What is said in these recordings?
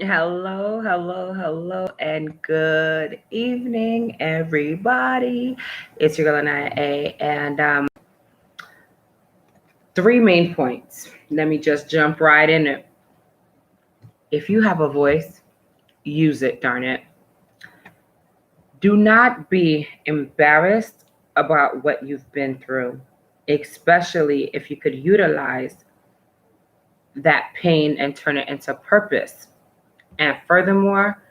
Hello, hello, hello, and good evening, everybody. It's your girl Aniya A, and three main points. Let me just jump right in it. If you have a voice, use it, darn it. Do not be embarrassed about what you've been through, especially if you could utilize that pain and turn it into purpose. And furthermore,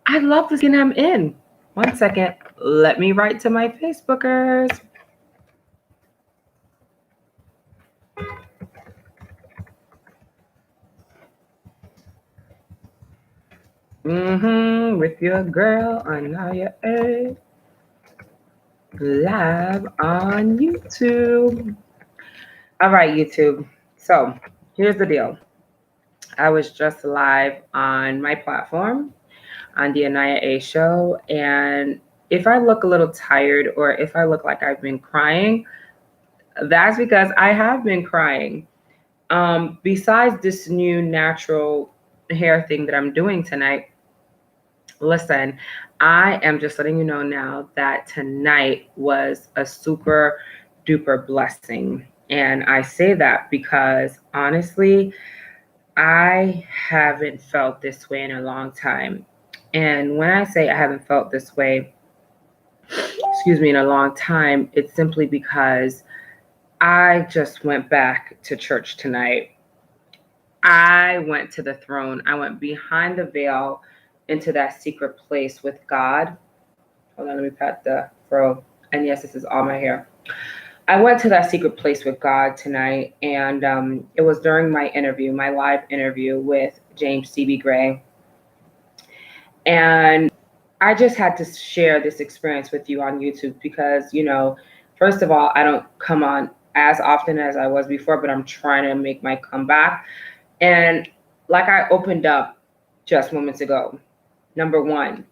I'd love to see them in. One second. Let me write to my Facebookers. With your girl Aniya A, live on YouTube. All right, YouTube. So here's the deal. I was just live on my platform on the Aniya A show, and if I look a little tired or if I look like I've been crying, that's because I have been crying. Besides this new natural hair thing that I'm doing tonight, listen, I am just letting you know now that tonight was a super duper blessing. And I say that because honestly, I haven't felt this way in a long time. And when I say I haven't felt this way, in a long time, it's simply because I just went back to church tonight. I went to the throne. I went behind the veil into that secret place with God. Hold on, let me pat the fro. And yes, this is all my hair. I went to that secret place with God tonight, and it was during my interview, my live interview with James C.B. Gray. And I just had to share this experience with you on YouTube because, first of all, I don't come on as often as I was before, but I'm trying to make my comeback. And like I opened up just moments ago, number one,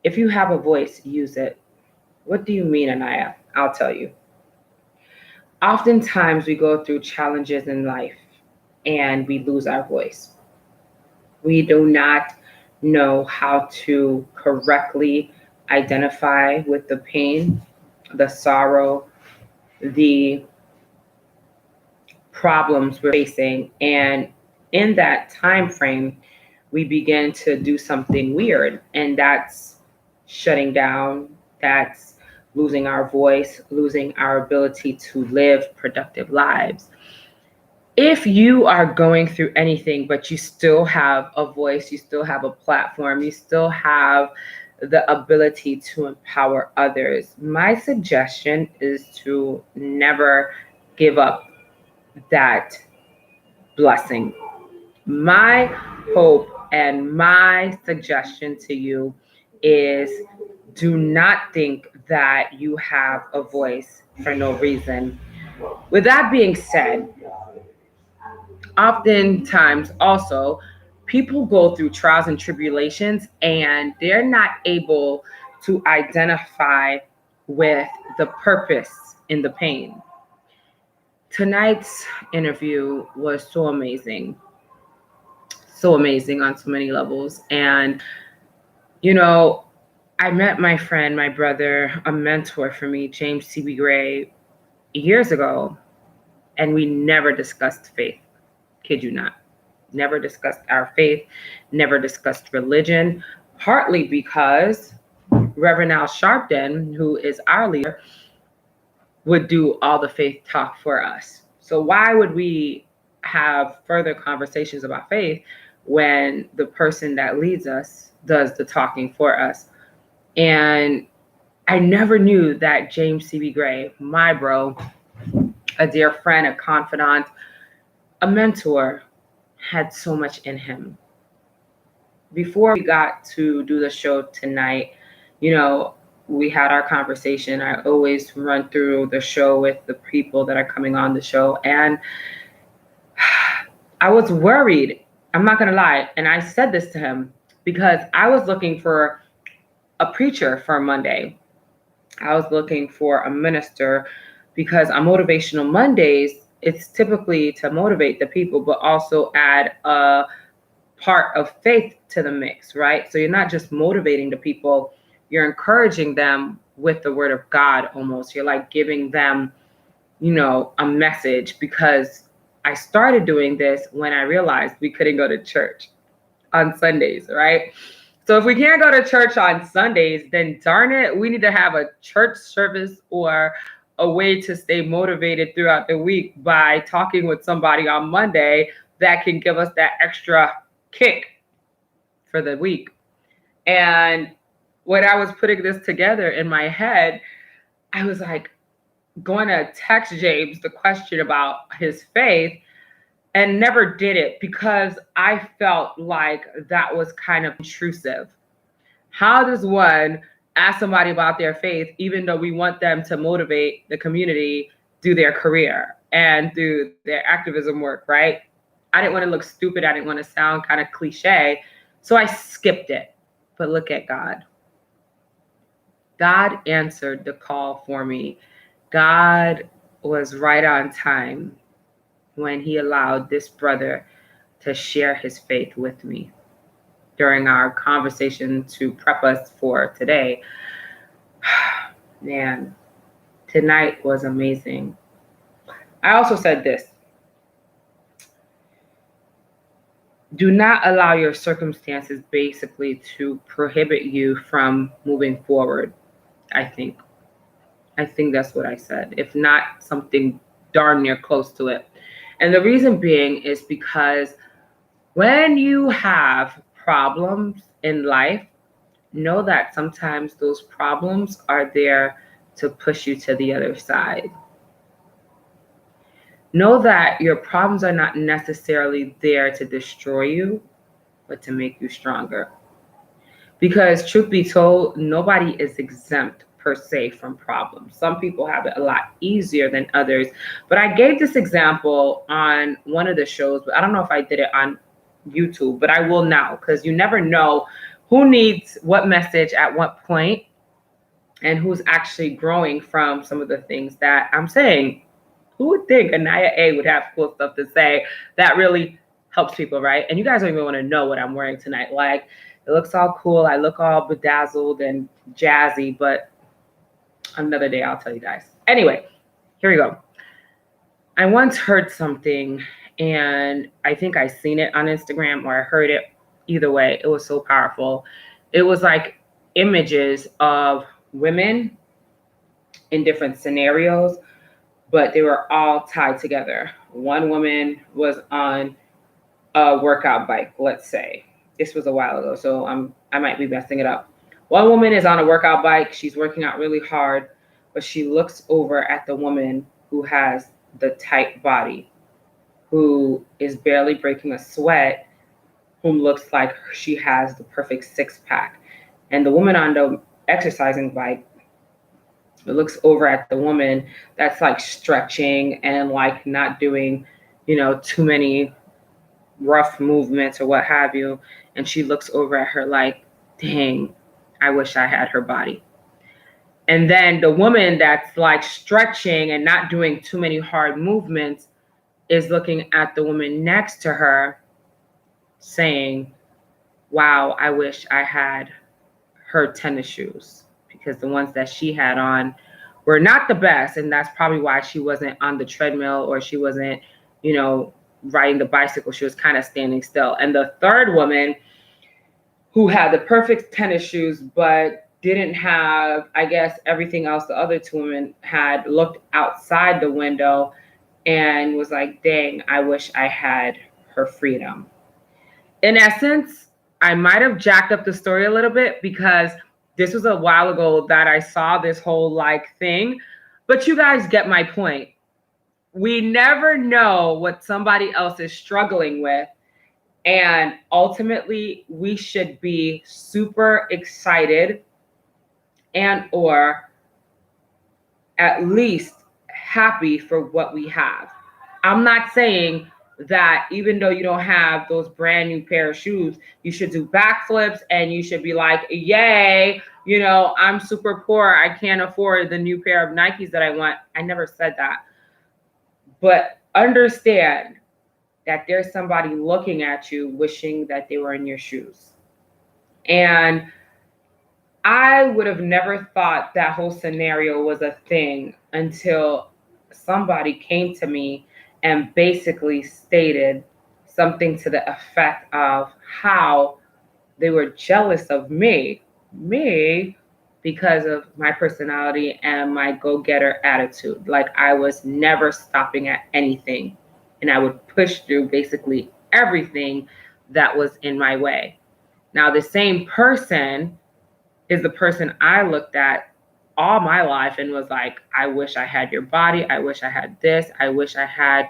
if you have a voice, use it. What do you mean, Aniya? I'll tell you. Oftentimes we go through challenges in life and we lose our voice. We do not know how to correctly identify with the pain, the sorrow, the problems we're facing. And in that time frame, we begin to do something weird, and that's shutting down, that's losing our voice, losing our ability to live productive lives. If you are going through anything, but you still have a voice, you still have a platform, you still have the ability to empower others, my suggestion is to never give up that blessing. My hope and my suggestion to you is do not think that you have a voice for no reason. With that being said, oftentimes also people go through trials and tribulations and they're not able to identify with the purpose in the pain. Tonight's interview was so amazing on so many levels. And, I met my friend, my brother, a mentor for me, James C.B. Gray, years ago, and we never discussed faith. Kid you not. Never discussed our faith, never discussed religion, partly because Reverend Al Sharpton, who is our leader, would do all the faith talk for us. So why would we have further conversations about faith when the person that leads us does the talking for us? And I never knew that James C.B. Gray, my bro, a dear friend, a confidant, a mentor, had so much in him. Before we got to do the show tonight, we had our conversation. I always run through the show with the people that are coming on the show. And I was worried. I'm not going to lie. And I said this to him because I was looking for a preacher for Monday. I was looking for a minister because on Motivational Mondays, it's typically to motivate the people, but also add a part of faith to the mix, right? So you're not just motivating the people, you're encouraging them with the word of God almost. You're like giving them, a message, because I started doing this when I realized we couldn't go to church on Sundays, right? So if we can't go to church on Sundays, then darn it, we need to have a church service or a way to stay motivated throughout the week by talking with somebody on Monday that can give us that extra kick for the week. And when I was putting this together in my head, I was like going to text James the question about his faith, and never did it because I felt like that was kind of intrusive. How does one ask somebody about their faith, even though we want them to motivate the community, do their career and do their activism work, right? I didn't want to look stupid. I didn't want to sound kind of cliche. So I skipped it. But look at God. God answered the call for me. God was right on time when he allowed this brother to share his faith with me during our conversation to prep us for today. Man, tonight was amazing. I also said this: do not allow your circumstances basically to prohibit you from moving forward. I think that's what I said, if not something darn near close to it. And the reason being is because when you have problems in life, know that sometimes those problems are there to push you to the other side. Know that your problems are not necessarily there to destroy you, but to make you stronger. Because truth be told, nobody is exempt per se from problems. Some people have it a lot easier than others. But I gave this example on one of the shows, but I don't know if I did it on YouTube, but I will now, because you never know who needs what message at what point and who's actually growing from some of the things that I'm saying. Who would think Aniya A would have cool stuff to say that really helps people, right? And you guys don't even want to know what I'm wearing tonight. Like, it looks all cool. I look all bedazzled and jazzy, but another day I'll tell you guys. Anyway, here we go. I once heard something, and I think I seen it on Instagram or I heard it. Either way, it was so powerful. It was like images of women in different scenarios, but they were all tied together. One woman was on a workout bike, let's say. This was a while ago, so I might be messing it up. One woman is on a workout bike. She's working out really hard, but she looks over at the woman who has the tight body, who is barely breaking a sweat, whom looks like she has the perfect six-pack. And the woman on the exercising bike looks over at the woman that's like stretching and like not doing, too many rough movements or what have you. And she looks over at her like, dang, I wish I had her body. And then the woman that's like stretching and not doing too many hard movements is looking at the woman next to her saying, wow, I wish I had her tennis shoes, because the ones that she had on were not the best. And that's probably why she wasn't on the treadmill, or she wasn't, riding the bicycle. She was kind of standing still. And the third woman, who had the perfect tennis shoes, but didn't have, I guess, everything else the other two women had, looked outside the window and was like, dang, I wish I had her freedom. In essence, I might have jacked up the story a little bit because this was a while ago that I saw this whole like thing, but you guys get my point. We never know what somebody else is struggling with. And ultimately, we should be super excited and or at least happy for what we have. I'm not saying that even though you don't have those brand new pair of shoes, you should do backflips and you should be like, yay, I'm super poor. I can't afford the new pair of Nikes that I want. I never said that. But understand, that there's somebody looking at you wishing that they were in your shoes. And I would have never thought that whole scenario was a thing until somebody came to me and basically stated something to the effect of how they were jealous of me, because of my personality and my go-getter attitude. Like I was never stopping at anything, and I would push through basically everything that was in my way. Now, the same person is the person I looked at all my life and was like, I wish I had your body. I wish I had this. I wish I had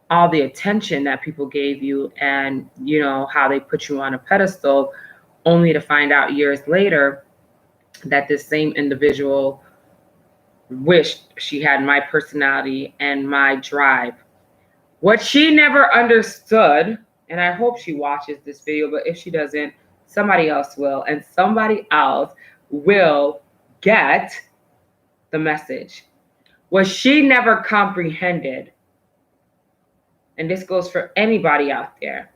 all the attention that people gave you, and how they put you on a pedestal, only to find out years later that this same individual wished she had my personality and my drive. What she never understood, and I hope she watches this video, but if she doesn't, somebody else will, and somebody else will get the message. What she never comprehended, and this goes for anybody out there,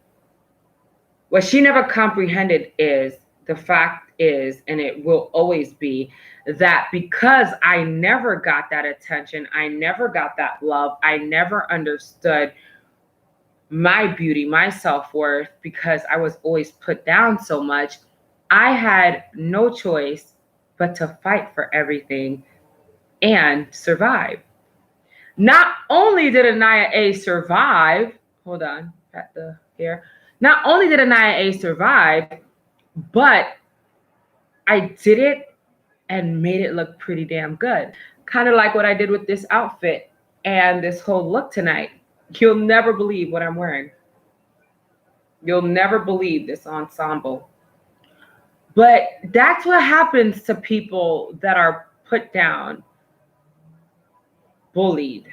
what she never comprehended is the fact is, and it will always be, that because I never got that attention, I never got that love, I never understood my beauty, my self-worth, because I was always put down so much, I had no choice but to fight for everything and survive. Not only did Aniya A survive, hold on, at the hair. Not only did Aniya A survive, but I did it and made it look pretty damn good. Kind of like what I did with this outfit and this whole look tonight. You'll never believe what I'm wearing. You'll never believe this ensemble. But that's what happens to people that are put down, bullied,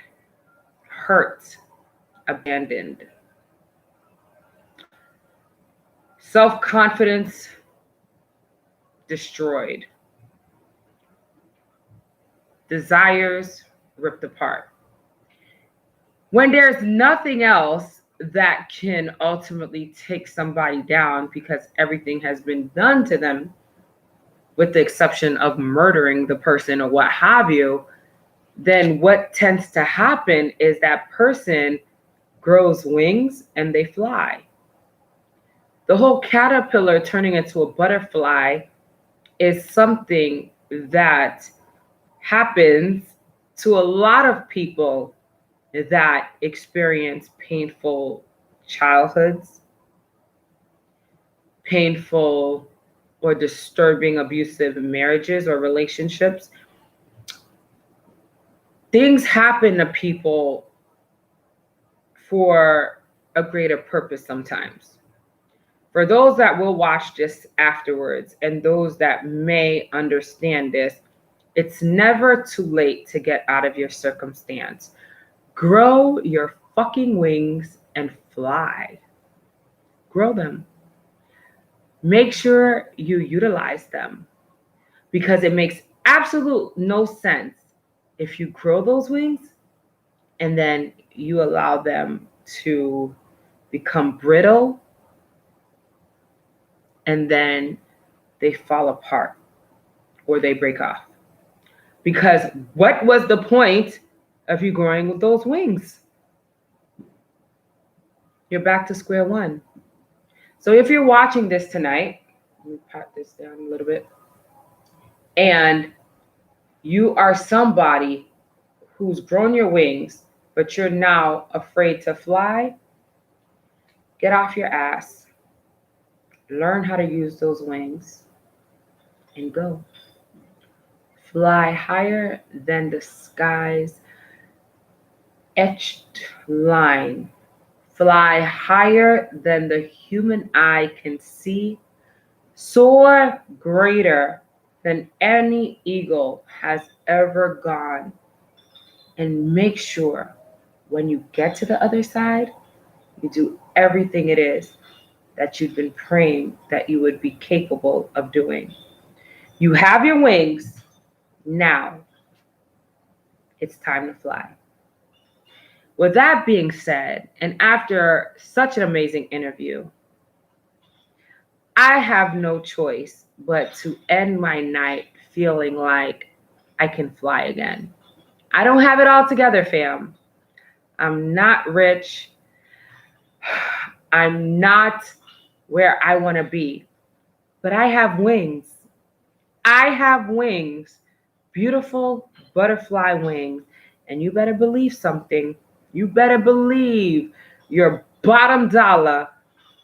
hurt, abandoned. Self-confidence destroyed. Desires ripped apart. When there's nothing else that can ultimately take somebody down because everything has been done to them, with the exception of murdering the person or what have you, then what tends to happen is that person grows wings and they fly. The whole caterpillar turning into a butterfly is something that happens to a lot of people that experience painful childhoods, painful or disturbing abusive marriages or relationships. Things happen to people for a greater purpose sometimes. For those that will watch this afterwards and those that may understand this, it's never too late to get out of your circumstance. Grow your fucking wings and fly. Grow them. Make sure you utilize them, because it makes absolute no sense if you grow those wings and then you allow them to become brittle and then they fall apart or they break off. Because what was the point of you growing with those wings? You're back to square one. So if you're watching this tonight, let me pat this down a little bit, and you are somebody who's grown your wings, but you're now afraid to fly, get off your ass, learn how to use those wings, and go. Fly higher than the sky's etched line. Fly higher than the human eye can see. Soar greater than any eagle has ever gone. And make sure when you get to the other side, you do everything it is that you've been praying that you would be capable of doing. You have your wings. Now it's time to fly. With that being said, and after such an amazing interview, I have no choice but to end my night feeling like I can fly again. I don't have it all together, fam. I'm not rich. I'm not where I want to be, but I have wings. I have wings, beautiful butterfly wings. And you better believe something. You better believe your bottom dollar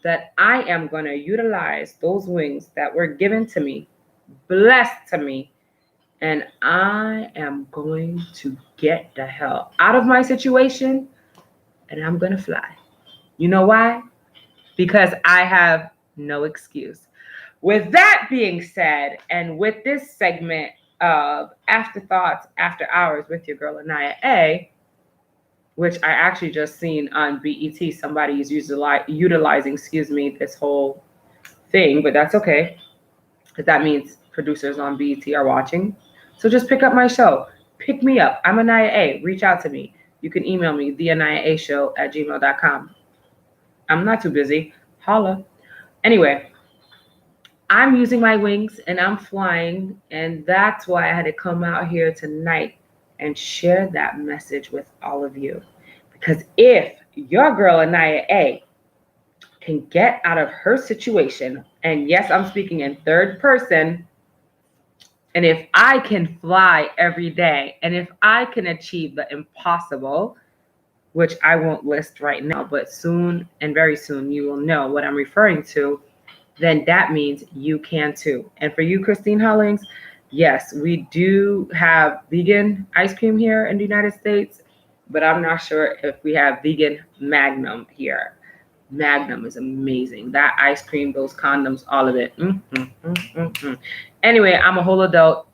that I am going to utilize those wings that were given to me, blessed to me, and I am going to get the hell out of my situation and I'm going to fly. You know why? Because I have no excuse. With that being said, and with this segment of Afterthoughts After Hours with your girl Aniya A, which I actually just seen on BET, somebody is utilizing, this whole thing, but that's okay, because that means producers on BET are watching. So just pick up my show. Pick me up. I'm Aniya A. Reach out to me. You can email me, theaniyaashow@gmail.com. I'm not too busy. Holla. Anyway, I'm using my wings and I'm flying, and that's why I had to come out here tonight and share that message with all of you. Because if your girl Aniya A can get out of her situation, and yes, I'm speaking in third person, and if I can fly every day, and if I can achieve the impossible, which I won't list right now, but soon and very soon you will know what I'm referring to, then that means you can too. And for you, Christine Hollings, yes, we do have vegan ice cream here in the United States, but I'm not sure if we have vegan Magnum here. Magnum is amazing. That ice cream, those condoms, all of it. Anyway, I'm a whole adult.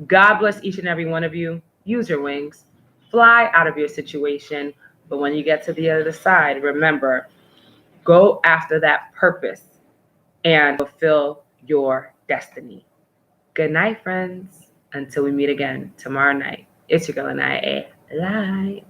God bless each and every one of you. Use your wings. Fly out of your situation. But when you get to the other side, remember, go after that purpose and fulfill your destiny. Good night, friends. Until we meet again tomorrow night. It's your girl, Aniya A. Live.